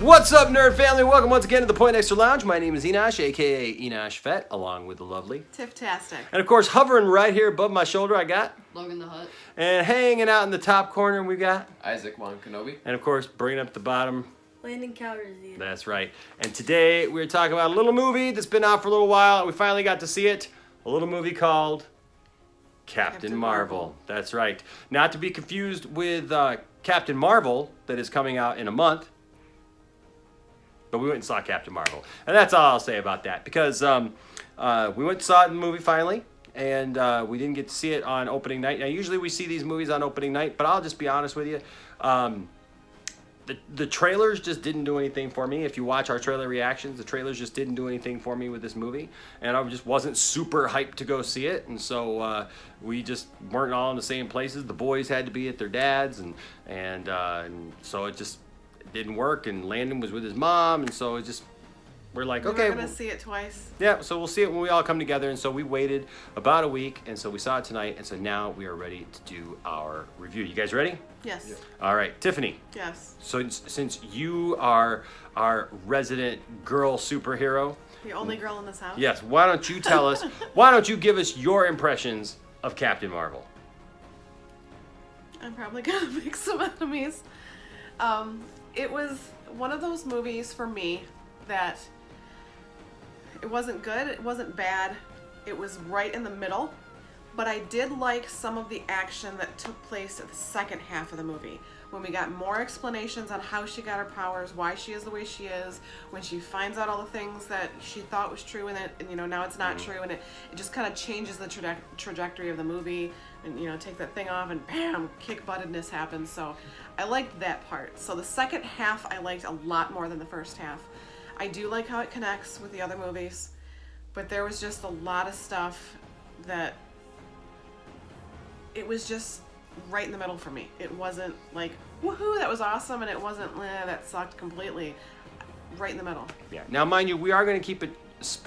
What's up, nerd family? Welcome once again to the Poindexter Lounge. My name is Enosh, aka Enosh Fett, along with the lovely Tifftastic. And of course, hovering right here above my shoulder, I got Logan the Hut. And hanging out in the top corner, we got Isaac Wan Kenobi. And of course, bringing up the bottom, Landon Calrissian. That's right. And today we're talking about a little movie that's been out for a little while, and we finally got to see it. A little movie called Captain Marvel. That's right. Not to be confused with Captain Marvel that is coming out in a month. But we went and saw Captain Marvel. And that's all I'll say about that. Because we went and saw it in the movie finally. And we didn't get to see it on opening night. Now, usually we see these movies on opening night. But I'll just be honest with you. The trailers just didn't do anything for me. If you watch our trailer reactions, the trailers just didn't do anything for me with this movie. And I just wasn't super hyped to go see it. And so we just weren't all in the same places. The boys had to be at their dad's. And so it just didn't work. And Landon was with his mom. And so it just, we're like, okay. We're going to see it twice. Yeah, so we'll see it when we all come together. And so we waited about a week. And so we saw it tonight. And so now we are ready to do our review. You guys ready? Yes. Yep. All right, Tiffany. Yes. So since you are our resident girl superhero. The only girl in this house? Yes, why don't you tell us, why don't you give us your impressions of Captain Marvel? I'm probably going to make some enemies. It was one of those movies for me that it wasn't good, it wasn't bad, it was right in the middle. But I did like some of the action that took place at the second half of the movie. When we got more explanations on how she got her powers, why she is the way she is, when she finds out all the things that she thought was true and now it's not true, and it just kind of changes the trajectory of the movie, and take that thing off and bam, kick-buttedness happens. So I liked that part. So the second half I liked a lot more than the first half. I do like how it connects with the other movies, but there was just a lot of stuff that it was just right in the middle for me. It wasn't like, woohoo, that was awesome, and it wasn't, that sucked completely. Right in the middle. Yeah. Now, mind you, we are going to keep it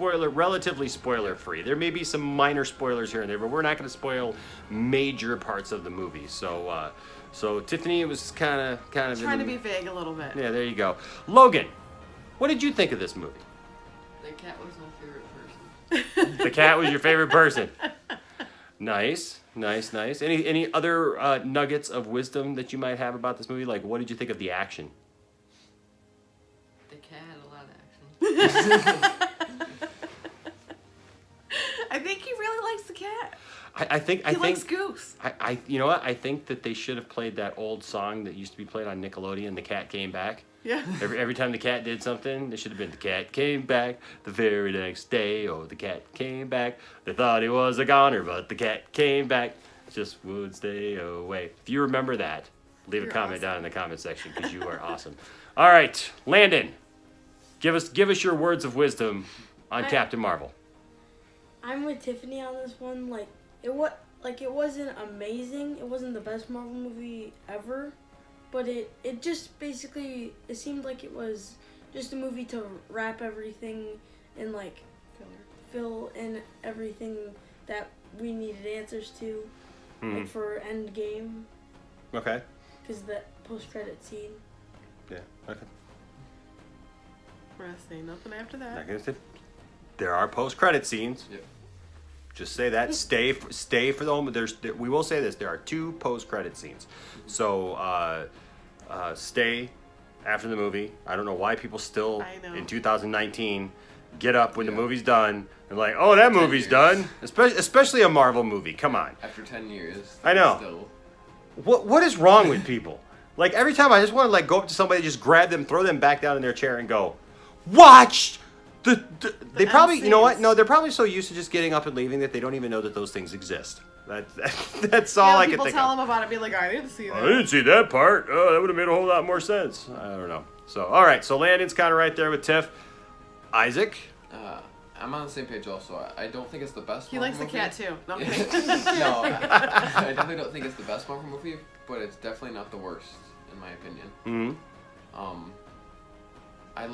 relatively spoiler-free. There may be some minor spoilers here and there, but we're not going to spoil major parts of the movie. So, Tiffany, it was kind of trying to be vague a little bit. Yeah, there you go. Logan, what did you think of this movie? The cat was my favorite person. The cat was your favorite person. Nice. Any other nuggets of wisdom that you might have about this movie? Like, what did you think of the action? The cat had a lot of action. I think he really likes the cat. I think he likes Goose. You know what? I think that they should have played that old song that used to be played on Nickelodeon, The Cat Came Back. Yeah. Every time the cat did something, it should have been the cat came back the very next day. Oh, the cat came back. They thought he was a goner, but the cat came back. Just would stay away. If you remember that, leave a comment down in the comment section because you are awesome. All right, Landon, give us your words of wisdom on Captain Marvel. I'm with Tiffany on this one. It wasn't amazing. It wasn't the best Marvel movie ever. But it just basically, it seemed like it was just a movie to wrap everything and fill in everything that we needed answers to, for Endgame. Okay. Because the post-credit scene. Yeah, okay. We're not saying nothing after that. Not gonna say, there are post-credit scenes. Yep. Just say that. Stay for the moment. We will say this. There are 2 post-credit scenes. So stay after the movie. I don't know why people still in 2019 get up when the movie's done and like, oh, that movie's done. Especially a Marvel movie. Come on. After 10 years. I know. Still. What is wrong with people? Like every time I just want to go up to somebody, just grab them, throw them back down in their chair, and go, watch. They probably, you know what? No, they're probably so used to just getting up and leaving that they don't even know that those things exist. That's all I can think of. People tell them about it, be like, I didn't see that. I didn't see that part. Oh, that would have made a whole lot more sense. I don't know. So, all right. So Landon's kind of right there with Tiff. Isaac? I'm on the same page also. I don't think it's the best He Marvel likes the movie. cat too. No, I'm kidding. No, I definitely don't think it's the best Marvel movie, but it's definitely not the worst, in my opinion. Mm-hmm. I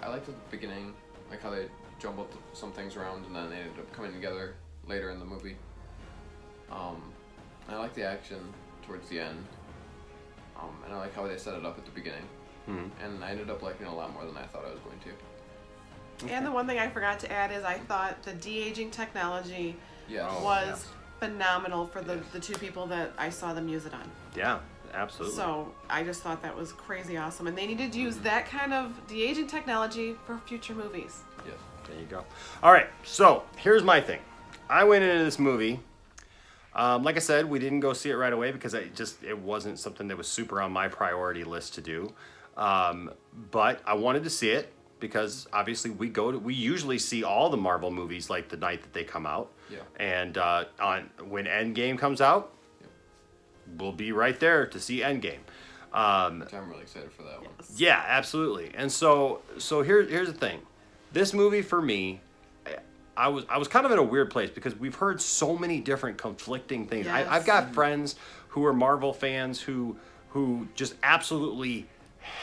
liked the beginning, like how they jumbled some things around and then they ended up coming together later in the movie. I like the action towards the end, and I like how they set it up at the beginning. and I ended up liking it a lot more than I thought I was going to. And the one thing I forgot to add is I thought the de-aging technology Yeah. was phenomenal for the two people that I saw them use it on. Yeah, absolutely. So I just thought that was crazy awesome. And they needed to use that kind of de-aging technology for future movies. Yes. There you go. All right, so here's my thing. I went into this movie. Like I said, we didn't go see it right away because it wasn't something that was super on my priority list to do. But I wanted to see it because obviously we usually see all the Marvel movies like the night that they come out. Yeah. And when Endgame comes out, we'll be right there to see Endgame. Which I'm really excited for that one. Yeah, absolutely. And so here's the thing. This movie for me, I was kind of in a weird place because we've heard so many different conflicting things. Yes. I've got friends who are Marvel fans who just absolutely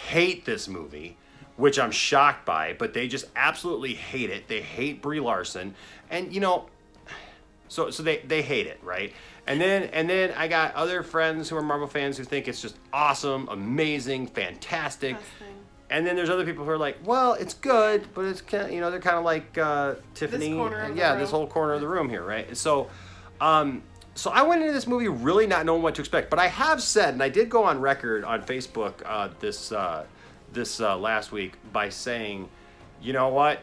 hate this movie, which I'm shocked by, but they just absolutely hate it. They hate Brie Larson, and so they hate it, right? And then I got other friends who are Marvel fans who think it's just awesome, amazing, fantastic. Best thing. And then there's other people who are like, well, it's good, but it's kind of, they're kind of like Tiffany. This corner of the yeah, room. this whole corner of the room here, right? And so I went into this movie really not knowing what to expect. But I have said, and I did go on record on Facebook this last week by saying, you know what?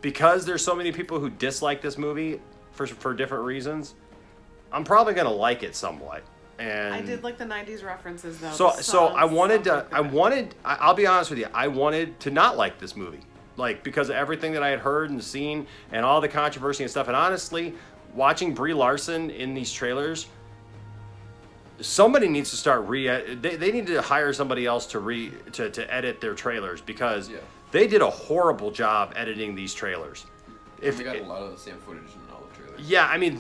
Because there's so many people who dislike this movie for different reasons, I'm probably going to like it somewhat. And I did like the 90s references though. So The so songs I wanted sound to good. I'll be honest with you, I wanted to not like this movie. Like because of everything that I had heard and seen and all the controversy and stuff. And honestly, watching Brie Larson in these trailers, somebody needs to start they need to hire somebody else to edit their trailers because they did a horrible job editing these trailers. We got a lot of the same footage in all the trailers. Yeah, I mean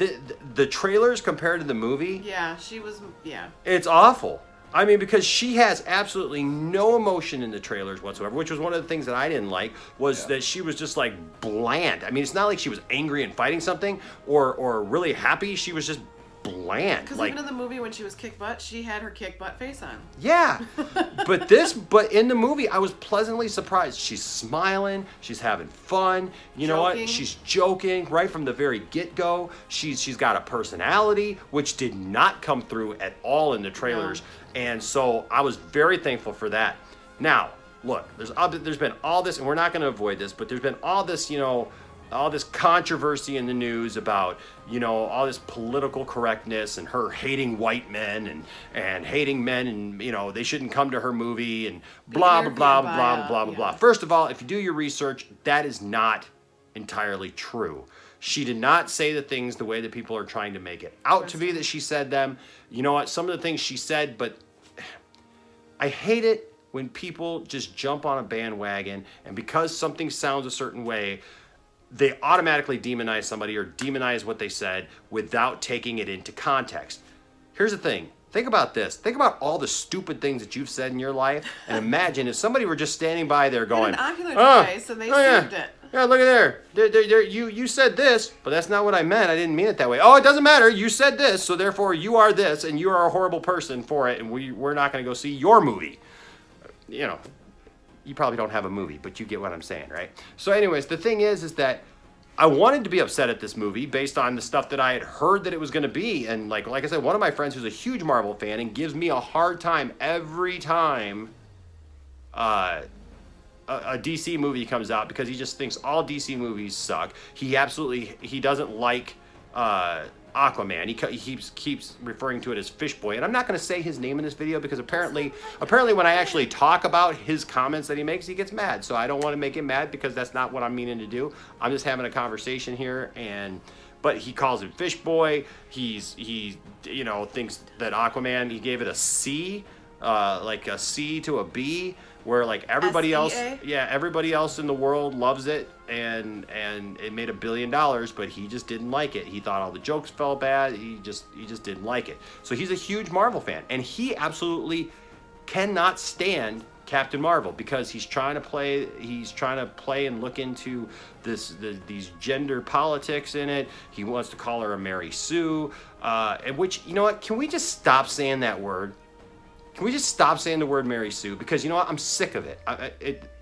the trailers compared to the movie, Yeah, she was. Yeah. it's awful. I mean, because she has absolutely no emotion in the trailers whatsoever, which was one of the things that I didn't like, was that she was just like bland. I mean, it's not like she was angry and fighting something or really happy. She was just bland. Because Like, even in the movie when she was kick butt, she had her kick butt face on. yeah. But in the movie, I was pleasantly surprised. She's smiling. She's having fun. You know what? Joking. She's joking right from the very get-go. She's got a personality, which did not come through at all in the trailers. And so I was very thankful for that. Now, look, there's been all this, and we're not going to avoid this, but there's been all this, all this controversy in the news about, all this political correctness and her hating white men and hating men and, they shouldn't come to her movie and blah, blah, blah, blah, blah, blah, blah, blah. First of all, if you do your research, that is not entirely true. She did not say the things the way that people are trying to make it out to be that she said them. You know what? Some of the things she said, but I hate it when people just jump on a bandwagon and because something sounds a certain way, they automatically demonize somebody or demonize what they said without taking it into context. Here's the thing. Think about this. Think about all the stupid things that you've said in your life and imagine if somebody were just standing by there going, An ocular device and they saved it. Yeah, look at there. You said this, but that's not what I meant. I didn't mean it that way. Oh, it doesn't matter. You said this, so therefore you are this, and you are a horrible person for it, and we're not going to go see your movie. You probably don't have a movie, but you get what I'm saying, right? So anyways, the thing is that I wanted to be upset at this movie based on the stuff that I had heard that it was going to be. And like I said, one of my friends who's a huge Marvel fan and gives me a hard time every time a DC movie comes out because he just thinks all DC movies suck. He doesn't like Aquaman. He keeps referring to it as Fish Boy, and I'm not going to say his name in this video because apparently when I actually talk about his comments that he makes, he gets mad. So I don't want to make him mad because that's not what I'm meaning to do. I'm just having a conversation here, but he calls him Fish Boy. He thinks that Aquaman, he gave it a C, like a C to a B. Where like everybody else, everybody else in the world loves it, and it made $1 billion, but he just didn't like it. He thought all the jokes felt bad. He just didn't like it. So he's a huge Marvel fan, and he absolutely cannot stand Captain Marvel because he's trying to play and look into these gender politics in it. He wants to call her a Mary Sue, and which, you know what? Can we just stop saying that word? Can we just stop saying the word Mary Sue? Because you know what? I'm sick of it.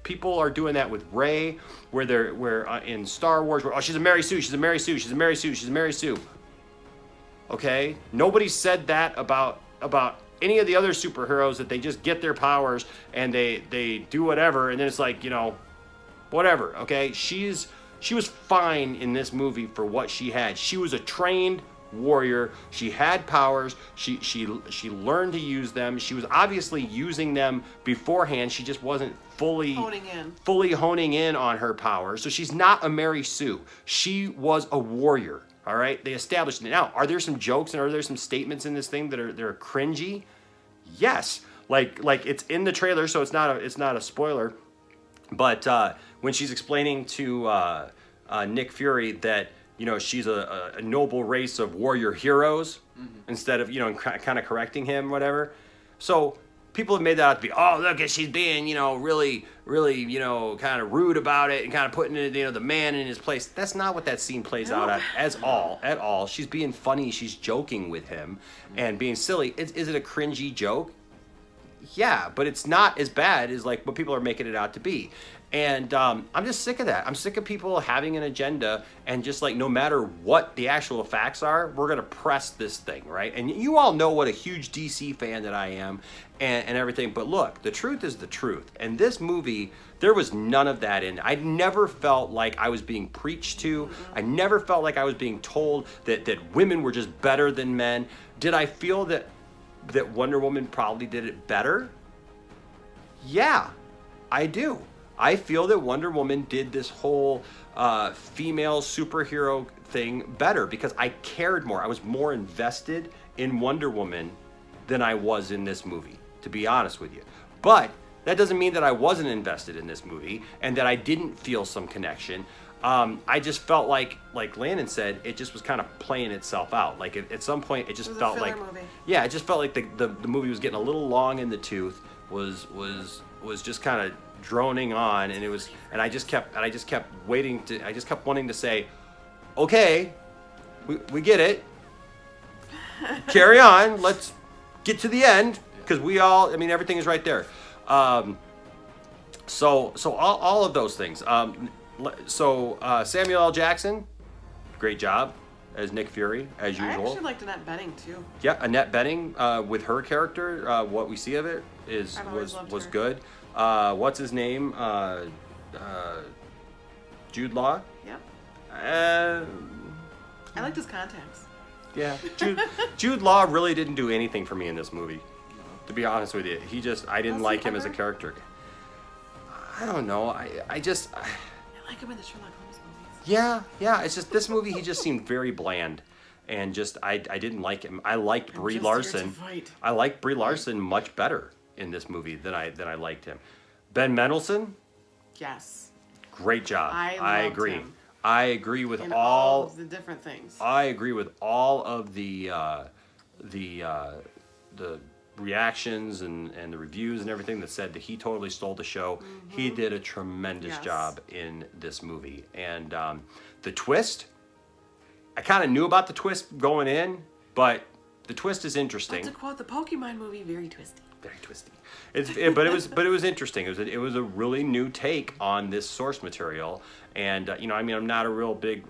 People are doing that with Rey, where in Star Wars, where, oh, she's a Mary Sue, she's a Mary Sue, she's a Mary Sue, she's a Mary Sue. Okay? Nobody said that about any of the other superheroes, that they just get their powers and they do whatever, and then it's like, you know, whatever. Okay? She was fine in this movie for what she had. She was a trained warrior. She had powers. She learned to use them. She was obviously using them beforehand. She just wasn't fully honing in on her powers. So she's not a Mary Sue. She was a warrior. All right, they established it. Now, are there some jokes and are there some statements in this thing that are cringy? Yes, like it's in the trailer, so it's not a spoiler. But when she's explaining to Nick Fury that, you know, she's a noble race of warrior heroes, instead of, you know, kind of correcting him, whatever. So people have made that out to be, oh, look, she's being, you know, really, you know, kind of rude about it and kind of putting, you know, the man in his place. That's not what that scene plays out at all. She's being funny. She's joking with him and being silly. Is it a cringy joke? Yeah, but it's not as bad as like what people are making it out to be. And I'm just sick of that. I'm sick of people having an agenda and just like, no matter what the actual facts are, we're going to press this thing, right? And you all know what a huge DC fan that I am and everything. But look, the truth is the truth. And this movie, there was none of that in it. I never felt like I was being preached to. I never felt like I was being told that women were just better than men. Did I feel that Wonder Woman probably did it better? Yeah, I do. I feel that Wonder Woman did this whole female superhero thing better because I cared more. I was more invested in Wonder Woman than I was in this movie, to be honest with you. But that doesn't mean that I wasn't invested in this movie and that I didn't feel some connection. I just felt like Landon said, it just was kind of playing itself out. Like at some point, it just felt like, yeah, it just felt like the movie was getting a little long in the tooth. Was just kind of droning on, and I just kept wanting to say, okay, we get it. Carry on. Let's get to the end because everything is right there. So all of those things. Samuel L. Jackson, great job as Nick Fury, as usual. I actually liked Annette Bening too. Yeah, Annette Bening with her character, what we see of it was good. What's his name? Jude Law. Yep. I liked his contacts. Yeah, Jude Law really didn't do anything for me in this movie. To be honest with you, I didn't like him as a character. I don't know. I like him in the Sherlock Holmes movies. Yeah. It's just this movie. He just seemed very bland, and just I didn't like him. I liked Brie Larson. I liked Brie Larson much better in this movie than I liked him. Ben Mendelsohn. Yes. Great job. I agree. Him. I agree with in all of the different things. I agree with all of the reactions and the reviews and everything that said that he totally stole the show. Mm-hmm. He did a tremendous job in this movie. And the twist, I kind of knew about the twist going in, but the twist is interesting. But to quote the Pokemon movie, very twisty. Very twisty. But it was interesting. It was a really new take on this source material. And I'm not a real big,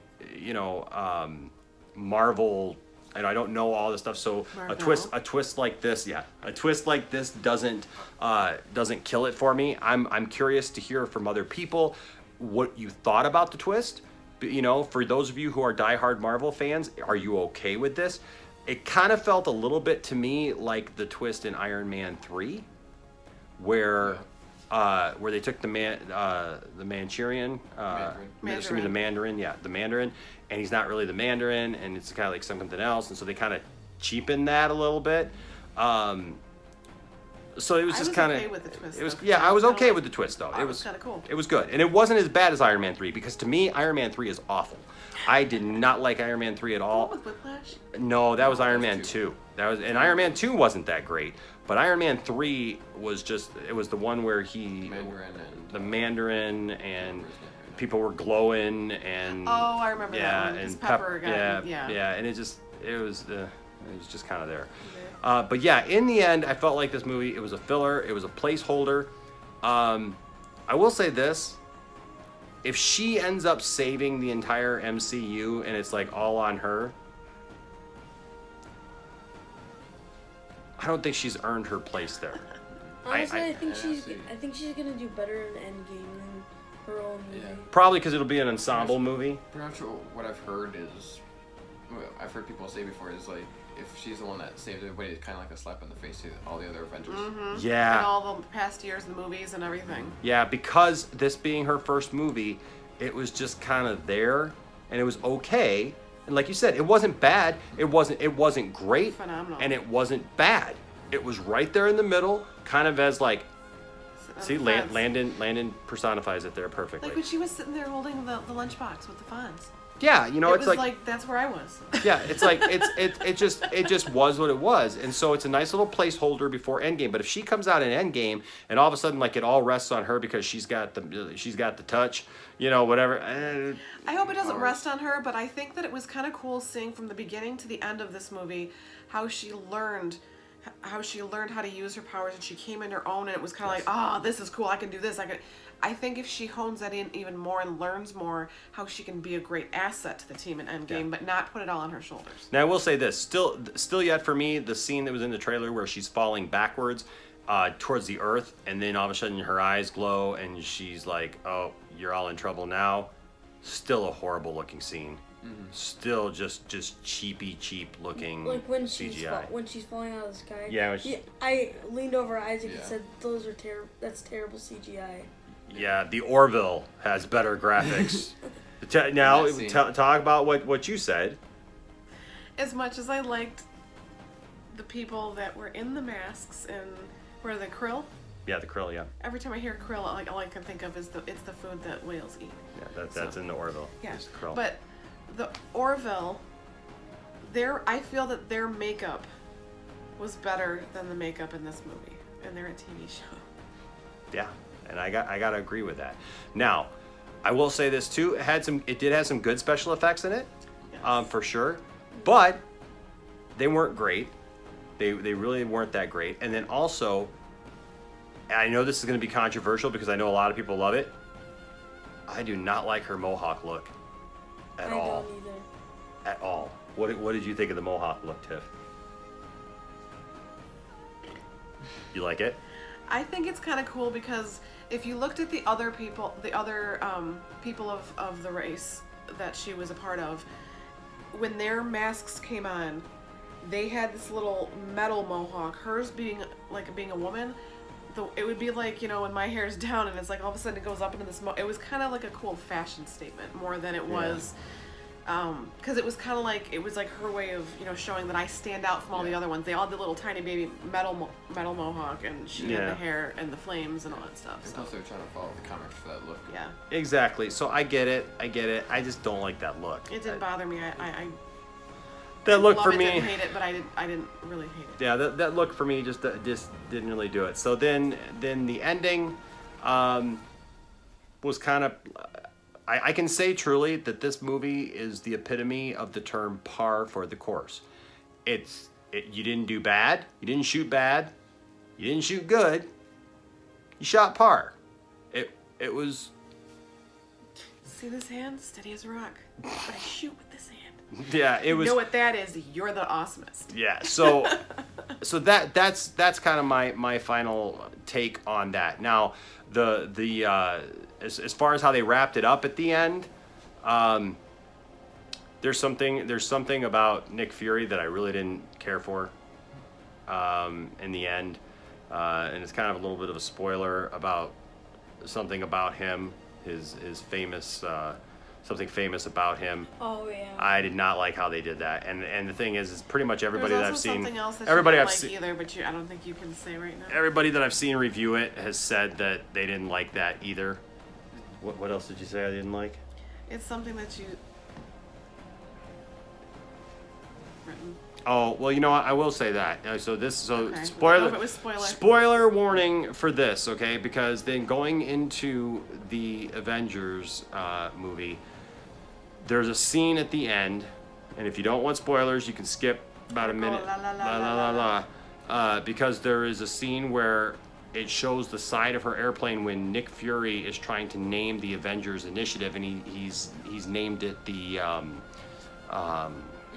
Marvel. And I don't know all this stuff, so a twist like this doesn't kill it for me. I'm curious to hear from other people what you thought about the twist. For those of you who are diehard Marvel fans, are you okay with this? It kind of felt a little bit to me like the twist in Iron Man 3, where they took the Mandarin, and he's not really the Mandarin, and it's kind of like something else, and so they kind of cheapened that a little bit. So it was just kind of. Okay with the twist. It was I was okay with the twist though. It was kind of cool. It was good, and it wasn't as bad as Iron Man 3 because to me Iron Man 3 is awful. I did not like Iron Man 3 at all. With Whiplash? No, that was Iron Man 2. Iron Man 2 wasn't that great, but Iron Man 3 was the one where the Mandarin and people were glowing and I remember that one. And Pepper and it was just kind of there. But yeah, in the end, I felt like this movie, it was a filler. It was a placeholder. I will say this. If she ends up saving the entire MCU and it's like all on her, I don't think she's earned her place there. Honestly, I think I she's gonna do better in Endgame than her own movie. Yeah. Probably because it'll be an ensemble movie. Pretty much what I've heard is, well, I've heard people say before is like, if she's the one that saved everybody, it's kind of like a slap in the face to all the other Avengers. And Yeah. all the past years, the movies and everything. Yeah, because this being her first movie, it was just kind of there and it was okay. And like you said, it wasn't bad. It wasn't great. Phenomenal. And it wasn't bad. It was right there in the middle, kind of as like, see, Fonz. Landon personifies it there perfectly. Like when she was sitting there holding the lunchbox with the Fonz. Yeah, you know, It it's was like that's where I was. yeah, it's like it just was what it was, and so it's a nice little placeholder before Endgame. But if she comes out in Endgame and all of a sudden like it all rests on her because she's got the touch, you know, whatever. I hope it doesn't rest on her, but I think that it was kind of cool seeing from the beginning to the end of this movie how she learned how to use her powers, and she came in her own, and it was kind of like, this is cool, I can do this, I think if she hones that in even more and learns more, how she can be a great asset to the team in Endgame, but not put it all on her shoulders. Now I will say this, still yet for me, the scene that was in the trailer where she's falling backwards towards the earth, and then all of a sudden her eyes glow, and she's like, "Oh, you're all in trouble now." Still a horrible looking scene. Still just cheap looking Like when CGI. when she's falling out of the sky. Yeah, I leaned over Isaac and Yeah. said, that's terrible CGI. Yeah, the Orville has better graphics. Now, That scene. talk about what you said. As much as I liked the people that were in the masks and where the krill, Yeah, the krill, yeah. every time I hear krill, all I can think of is it's the food that whales eat. Yeah, that's in the Orville. Yeah, It's the krill. but the Orville, I feel that their makeup was better than the makeup in this movie, and they're a TV show. Yeah, and I gotta agree with that. Now, I will say this too. It did have some good special effects in it, Yes. for sure, but they weren't great. They really weren't that great. And then also, I know this is going to be controversial because I know a lot of people love it. I do not like her mohawk look at all. I don't either. At all. What did you think of the mohawk look, Tiff? You like it? I think it's kind of cool because if you looked at the other people of the race that she was a part of, when their masks came on, they had this little metal mohawk. Hers being a woman, it would be like, when my hair's down and it's like all of a sudden it goes up into this. It was kind of like a cool fashion statement more than it was. Because it was kind of like, it was like her way of, showing that I stand out from all the other ones. They all had the little tiny baby metal mohawk, and she had the hair and the flames and all that stuff. It's So also trying to follow the comics for that look. yeah, Exactly. So I get it. I just don't like that look. it didn't bother me. I That look love for it, me. didn't hate it, but I didn't really hate it. Yeah, that look for me just didn't really do it. So then the ending was kind of. I can say truly that this movie is the epitome of the term par for the course. You didn't do bad, you didn't shoot bad, you didn't shoot good, you shot par. It was. See this hand? Steady as a rock. But I shoot with this hand. Yeah, it was. You know what that is? You're the awesomest. Yeah, so that's kind of my final take on that. Now, as far as how they wrapped it up at the end, there's something about Nick Fury that I really didn't care for in the end, and it's kind of a little bit of a spoiler about something about him, his famous. Something famous about him. Oh yeah. I did not like how they did that, and the thing is pretty much everybody There's that I've also seen, something else that everybody you I've don't seen, like either, but I don't think you can say right now. everybody that I've seen review it has said that they didn't like that either. What else did you say I didn't like? It's something that you. Written. Oh well, you know what? I will say that. Okay. Spoiler. If it was spoiler. Spoiler warning for this, okay? Because then going into the Avengers movie, there's a scene at the end, and if you don't want spoilers, you can skip about a minute. la, la, la, La, la, la, la, la. Because there is a scene where it shows the side of her airplane when Nick Fury is trying to name the Avengers Initiative, and he's named it the It was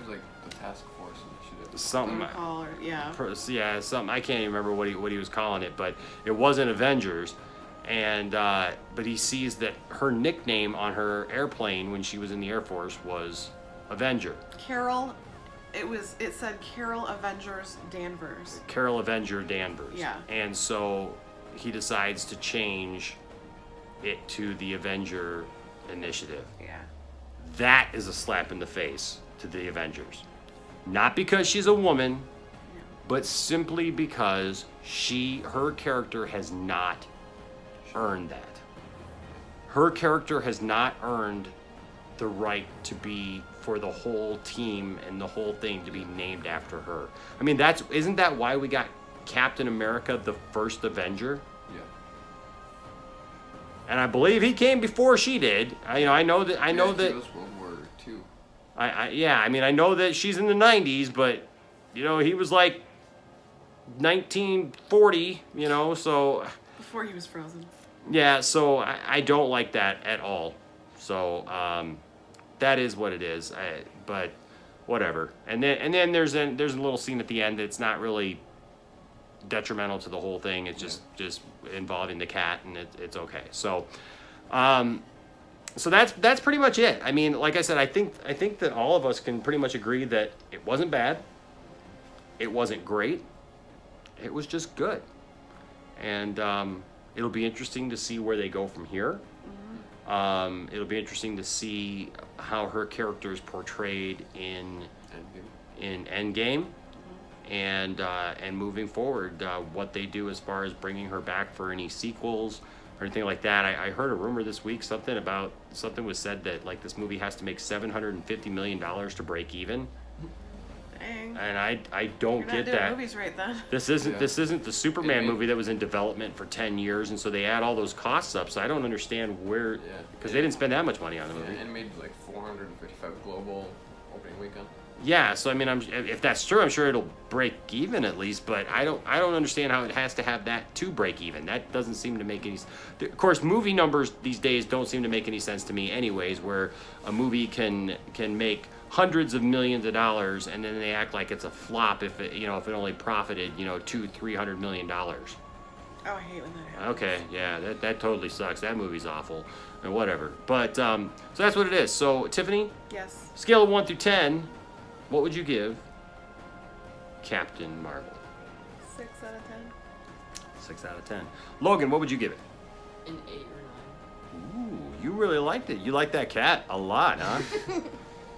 like the task force initiative. something. protocol, or yeah. Yeah, something. I can't even remember what he was calling it, but it wasn't Avengers. And but he sees that her nickname on her airplane when she was in the Air Force was Avenger. Carol, it said Carol Avengers Danvers. Carol Avenger Danvers. Yeah. And so he decides to change it to the Avenger Initiative. Yeah. That is a slap in the face to the Avengers. Not because she's a woman, but simply because her character has not earned that. Her character has not earned the right to be for the whole team and the whole thing to be named after her. I mean, isn't that why we got Captain America, the first Avenger? Yeah. And I believe he came before she did. I know that. It was World War II. I know that she's in the 90s, but he was like 1940. So Before he was frozen. yeah. So I don't like that at all. So that is what it is. But whatever. And then there's a little scene at the end that's not really detrimental to the whole thing. It's just involving the cat, and it's okay. So so that's pretty much it. I mean, like I said, I think that all of us can pretty much agree that it wasn't bad. It wasn't great. It was just good. And it'll be interesting to see where they go from here. It'll be interesting to see how her character is portrayed in Endgame. And moving forward, what they do as far as bringing her back for any sequels or anything like that. I heard a rumor this week, something was said that like this movie has to make $750 million to break even. Dang. And I don't You're not get doing that. movies right then. This isn't the Superman It made- movie that was in development for 10 years, and so they add all those costs up. So I don't understand where, because they didn't spend that much money on the movie. Yeah, and made like 455 global opening weekend. Yeah, so I mean, if that's true, I'm sure it'll break even at least. But I don't understand how it has to have that to break even. That doesn't seem to make any. Of course, movie numbers these days don't seem to make any sense to me, anyways. Where a movie can make hundreds of millions of dollars and then they act like it's a flop if it only profited $200-300 million. Oh, I hate when that happens. Okay, yeah, that totally sucks. That movie's awful, and whatever. But so that's what it is. So Tiffany, Yes. scale of 1 through 10. What would you give Captain Marvel? 6 out of 10. 6 out of 10. Logan, what would you give it? An 8 or 9. Ooh, you really liked it. You like that cat a lot, huh?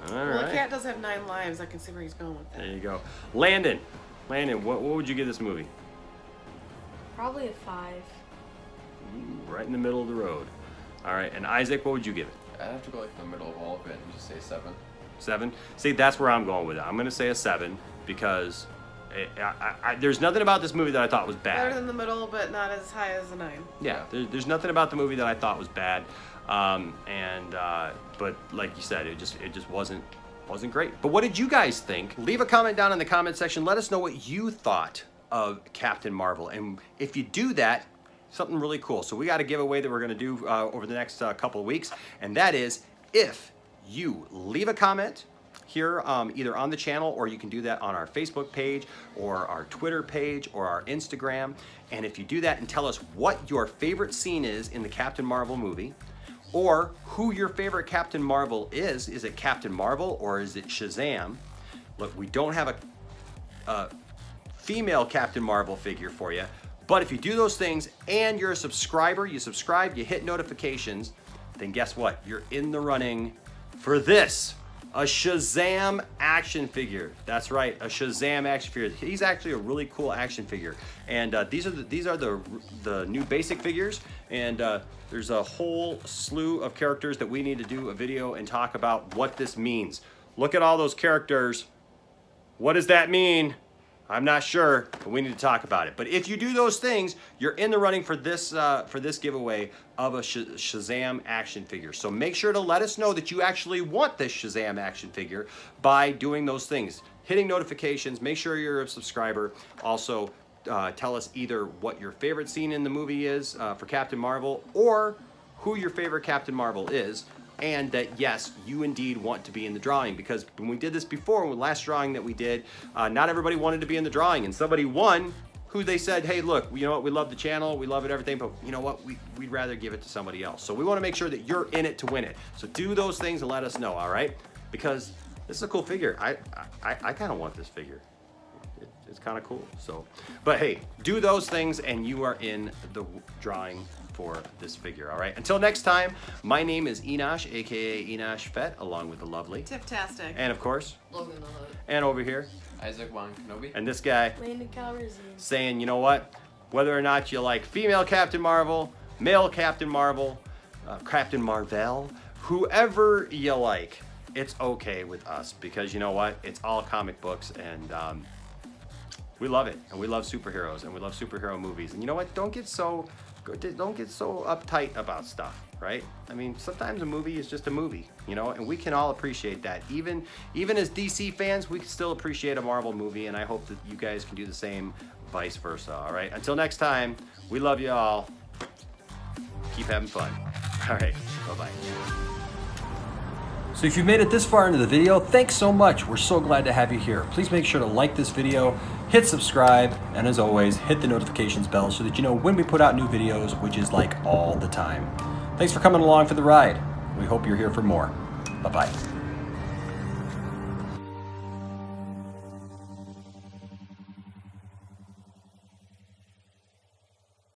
All Well, the right. cat does have 9 lives. I can see where he's going with that. There you go. Landon, what would you give this movie? Probably a 5. Ooh, right in the middle of the road. All right, and Isaac, what would you give it? I'd have to go like in the middle of all of it and just say 7. 7? See, that's where I'm going with it. I'm going to say a 7 because there's nothing about this movie that I thought was Better bad. than the middle, but not as high as a 9. Yeah, there's nothing about the movie that I thought was bad. But like you said, it just wasn't great. But what did you guys think? Leave a comment down in the comment section. Let us know what you thought of Captain Marvel. And if you do that, something really cool. So we got a giveaway that we're going to do over the next couple of weeks. And that is if you leave a comment here either on the channel, or you can do that on our Facebook page or our Twitter page or our Instagram. And if you do that and tell us what your favorite scene is in the Captain Marvel movie, or who your favorite Captain Marvel is it Captain Marvel or is it Shazam? Look, we don't have a female Captain Marvel figure for you, but if you do those things and you're a subscriber, you subscribe, you hit notifications, then guess what? You're in the running for this, a Shazam action figure. That's right, a Shazam action figure. He's actually a really cool action figure, and these are the new basic figures, and there's a whole slew of characters that we need to do a video and talk about what this means. Look at all those characters. What does that mean? I'm not sure, but we need to talk about it. But if you do those things, you're in the running for this giveaway of a Shazam action figure. So make sure to let us know that you actually want this Shazam action figure by doing those things. Hitting notifications, make sure you're a subscriber. Also, tell us either what your favorite scene in the movie is for Captain Marvel, or who your favorite Captain Marvel is, and that yes, you indeed want to be in the drawing, because when we did this before, the last drawing that we did, not everybody wanted to be in the drawing, and somebody won who they said, hey, look, you know what, we love the channel, we love it, everything, but you know what, we'd rather give it to somebody else. So we want to make sure that you're in it to win it. So do those things and let us know, all right? Because this is a cool figure. I kind of want this figure. It's kind of cool. So, but hey, do those things and you are in the drawing for this figure, all right? Until next time, my name is Enosh, aka Enosh Fett, along with the lovely Tifftastic. and of course, Logan the Hood. and over here, Isaac Wong Kenobi. and this guy Landon Calrissian. saying, you know what? Whether or not you like female Captain Marvel, male Captain Marvel, Captain Marvel, whoever you like, it's okay with us, because you know what? It's all comic books, and we love it, and we love superheroes, and we love superhero movies. And you know what? Don't get so uptight about stuff, right? I mean, sometimes a movie is just a movie, you know, and we can all appreciate that. Even as DC fans, we can still appreciate a Marvel movie, and I hope that you guys can do the same, vice versa, all right? Until next time, we love you all. Keep having fun. All right, bye-bye. So if you've made it this far into the video, thanks so much. We're so glad to have you here. Please make sure to like this video, hit subscribe, and as always, hit the notifications bell so that you know when we put out new videos, which is like all the time. Thanks for coming along for the ride. We hope you're here for more. Bye-bye.